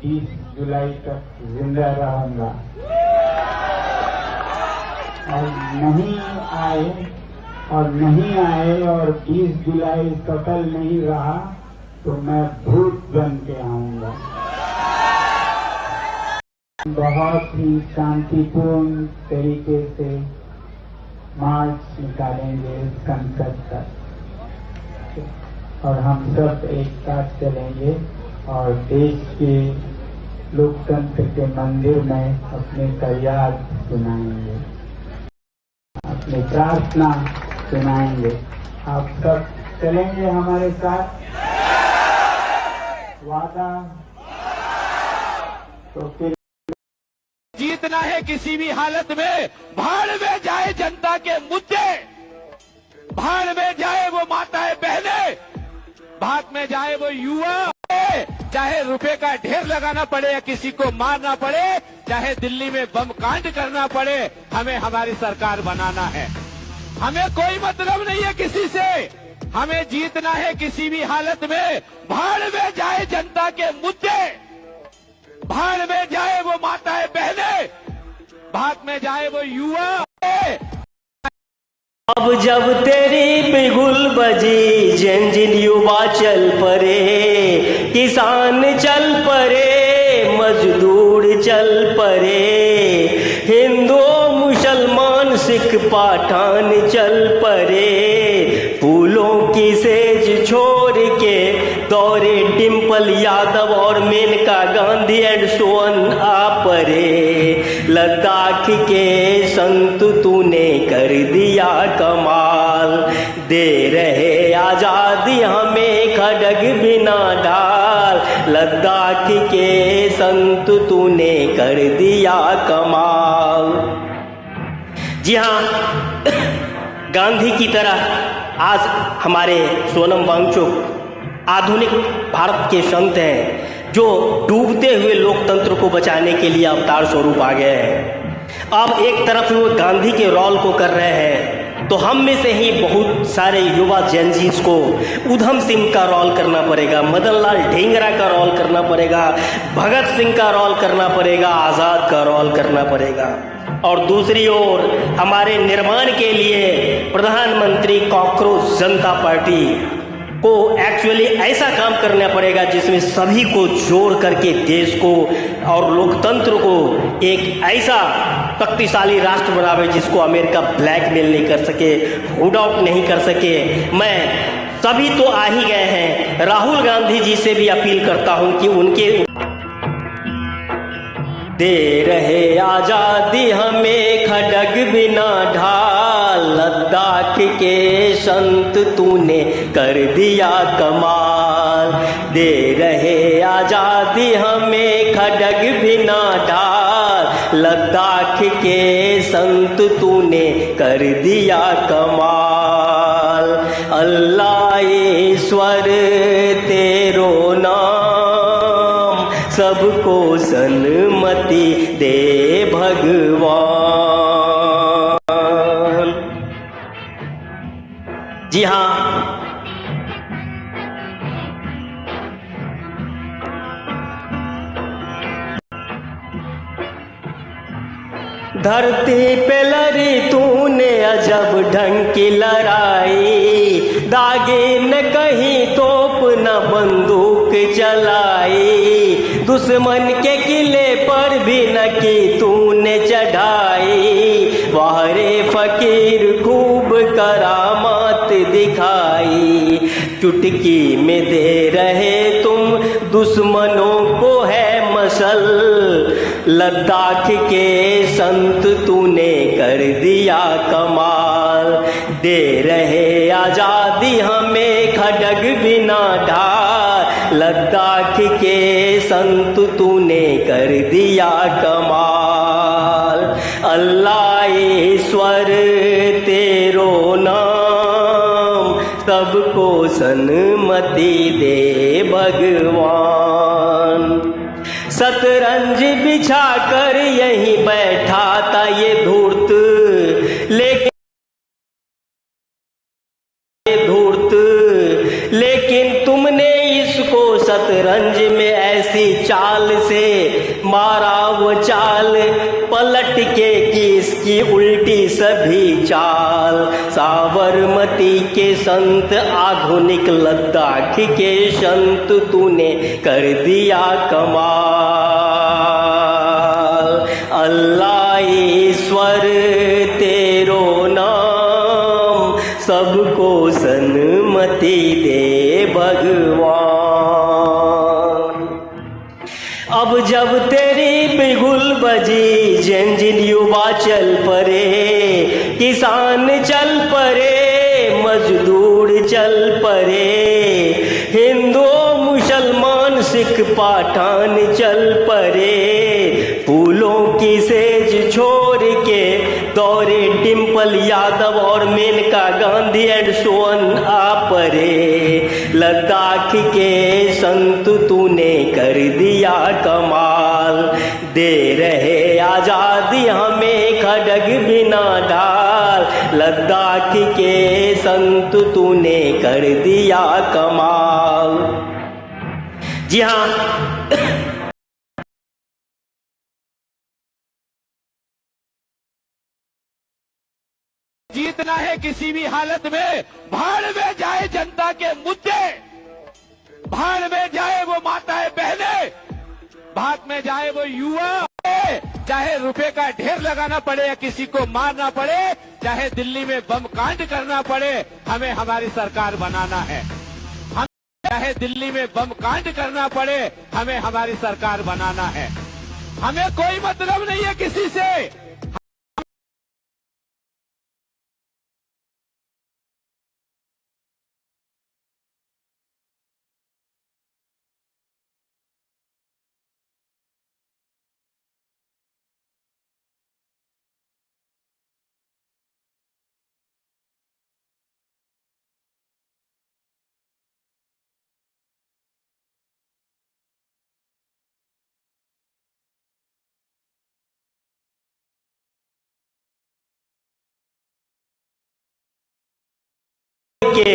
30 जुलाई तक जिंदा रहूंगा और नहीं आए और 30 जुलाई सफल नहीं रहा तो मैं भूत बन के आऊंगा। बहुत ही शांतिपूर्ण तरीके से मार्च निकालेंगे संसद तक और हम सब एक साथ चलेंगे और देश के लोकतंत्र के मंदिर में अपने फरियाद सुनाएंगे, अपनी प्रार्थना सुनाएंगे। आप सब चलेंगे हमारे साथ? वादा? तो फिर जीतना है किसी भी हालत में। भाड़ में जाए जनता के मुद्दे, भाड़ में जाए वो माताएं बहनें, भाग में जाए वो युवा, चाहे रुपए का ढेर लगाना पड़े या किसी को मारना पड़े, चाहे दिल्ली में बम कांड करना पड़े, हमें हमारी सरकार बनाना है। हमें कोई मतलब नहीं है किसी से, हमें जीतना है किसी भी हालत में। भाड़ में जाए जनता के मुद्दे, भाड़ में जाए वो माताएं बहनें, भाग में जाए वो युवा। अब जब तेरी बिगुल बजी जंजीर युवा चल पड़े, किसान चल पड़े, मजदूर चल पड़े, हिंदू मुसलमान सिख पठान चल पड़े, फूलों की सेज छोड़ के दौरे डिम्पल यादव और मेनका गांधी एंड सोन आ पड़े। लद्दाख के संत तूने कर दिया कमाल, दे रहे आजादी हमें खड़ग बिना ढाल। लद्दाख के संत तूने कर दिया कमाल। जी हाँ, गांधी की तरह आज हमारे सोनम वांगचुक आधुनिक भारत के संत हैं जो डूबते हुए लोकतंत्र को बचाने के लिए अवतार स्वरूप आ गए हैं। अब एक तरफ वो गांधी के रोल को कर रहे हैं तो हम में से ही बहुत सारे युवा जेनजीज को उधम सिंह का रोल करना पड़ेगा, मदन लाल ढींगरा का रोल करना पड़ेगा, भगत सिंह का रोल करना पड़ेगा, आजाद का रोल करना पड़ेगा। और दूसरी ओर हमारे निर्माण के लिए प्रधानमंत्री कॉकरोच जनता पार्टी को एक्चुअली ऐसा काम करना पड़ेगा जिसमें सभी को जोड़ करके देश को और लोकतंत्र को एक ऐसा शक्तिशाली राष्ट्र बनावे जिसको अमेरिका ब्लैकमेल नहीं कर सके, हुड आउट नहीं कर सके। मैं सभी तो आ ही गए हैं, राहुल गांधी जी से भी अपील करता हूं कि उनके दे रहे आजादी हमें खड़ग बिना ढाल। लद्दाख के संत तूने कर दिया कमाल, दे रहे आजादी हमें खड़ग बिना ढाल। लद्दाख के संत तूने कर दिया कमाल। अल्लाह ईश्वर तेरो नाम, सबको सन्मति दे भगवान। जी हाँ, धरती पे लड़ी तूने अजब ढंग की लड़ाई, दागे न कहीं तोप न बंदूक चलाई, दुश्मन के किले पर भी न की तूने चढ़ाई। वाहरे फकीर खूब करामात दिखाई, चुटकी में दे रहे तुम दुश्मनों को है मसल। लद्दाख के संत तूने कर दिया कमाल, दे रहे आजादी हमें खड़ग बिना ढाल। लद्दाख के संत तूने कर दिया कमाल। अल्लाह ईश्वर तेरो नाम, सबको सन्मति दे भगवान। शतरंज बिछा कर यहीं बैठा था ये धूर्त, लेकिन तुमने इसको शतरंज में ऐसी चाल से मारा वो चाल पलट के कि इसकी उल्टी सभी चाल। साबरमती के संत आधुनिक लद्दाख के संत तूने कर दिया कमाल। अल्लाह ईश्वर तेरो नाम सबको सन्मति दे भगवान। अब जब तेरी बिगुल बजी जंजीर युवा चल पड़े, किसान चल पड़े, मजदूर चल पड़े, हिंदू मुसलमान सिख पठान चल पड़े। फूलों की सेज छोड़ के दौरे डिम्पल यादव और मेनका गांधी एंड सोन आ पड़े। लद्दाख के संत तूने कर दिया कमाल, दे रहे आजादी हमें खड़ग बिना ढाल। लद्दाख के संत तूने कर दिया कमाल। जी हाँ, जीतना है किसी भी हालत में, भाड़ में जाए जनता के मुद्दे, भाड़ में जाए वो माताएं बहने, भाग में जाए वो युवा। चाहे रुपए का ढेर लगाना पड़े या किसी को मारना पड़े, चाहे दिल्ली में बम कांड करना पड़े, हमें हमारी सरकार बनाना है। चाहे दिल्ली में बम कांड करना पड़े, हमें हमारी सरकार बनाना है। हमें कोई मतलब नहीं है किसी से। के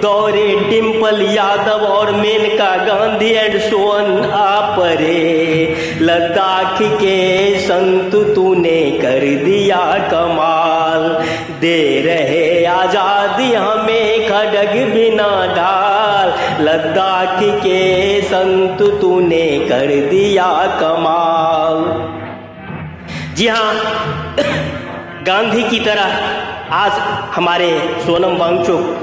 दौरे डिम्पल यादव और मेनका गांधी एंड सोन आ पड़े। लद्दाख के संत तूने कर दिया कमाल, दे रहे आजादी हमें खड़ग बिना ढाल। लद्दाख के संत तूने कर दिया कमाल। जी हाँ, गांधी की तरह आज हमारे सोनम वांगचुक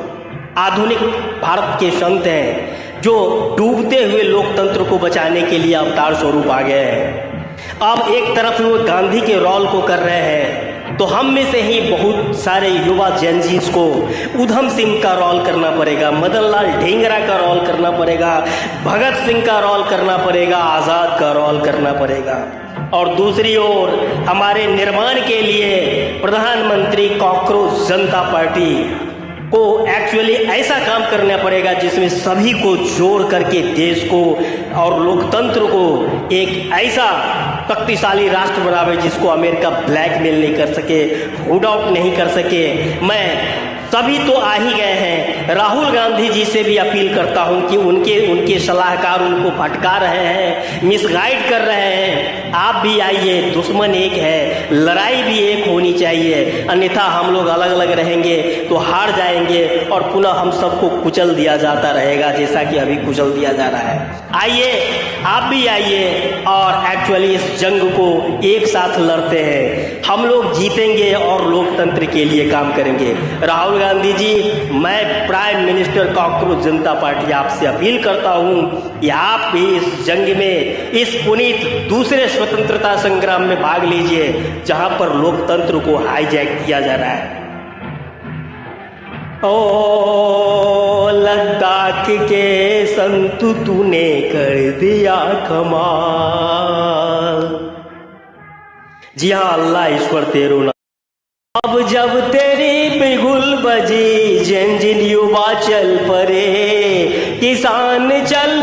आधुनिक भारत के संत हैं जो डूबते हुए लोकतंत्र को बचाने के लिए अवतार स्वरूप आ गए हैं। अब एक तरफ वो गांधी के रोल को कर रहे हैं, तो हम में से ही बहुत सारे युवा जेनजीज को उधम सिंह का रोल करना पड़ेगा, मदन लाल ढींगरा का रोल करना पड़ेगा, भगत सिंह का रोल करना पड़ेगा, आज़ाद का रोल करना पड़ेगा। और दूसरी ओर हमारे निर्माण के लिए प्रधानमंत्री कॉकरोच जनता पार्टी को एक्चुअली ऐसा काम करना पड़ेगा जिसमें सभी को जोड़ करके देश को और लोकतंत्र को एक ऐसा शक्तिशाली राष्ट्र बनावे जिसको अमेरिका ब्लैकमेल नहीं कर सके, हुड आउट नहीं कर सके। मैं सभी तो आ ही गए हैं, राहुल गांधी जी से भी अपील करता हूं कि उनके सलाहकार उनको भटका रहे हैं, मिसगाइड कर रहे हैं। आप भी आइए, दुश्मन एक है, लड़ाई भी एक होनी चाहिए, अन्यथा हम लोग अलग अलग रहेंगे तो हार जाएंगे और पुनः हम सबको कुचल दिया जाता रहेगा जैसा कि अभी कुचल दिया जा रहा है। आइए, आप भी आइए और एक्चुअली इस जंग को एक साथ लड़ते हैं। हम लोग जीतेंगे और लोकतंत्र के लिए काम करेंगे। राहुल गांधी जी, मैं प्राइम मिनिस्टर कॉकरोच जनता पार्टी आपसे अपील करता हूं कि आप भी इस जंग में, इस पुनीत दूसरे स्वतंत्रता संग्राम में भाग लीजिए जहां पर लोकतंत्र को हाईजैक किया जा रहा है। ओ लद्दाख के संत तूने कर दिया कमाल। जी हाँ, अल्लाह ईश्वर तेरो नाम। अब जब तेरी बिगुल बजी जंजीर युवा चल पड़े, किसान चल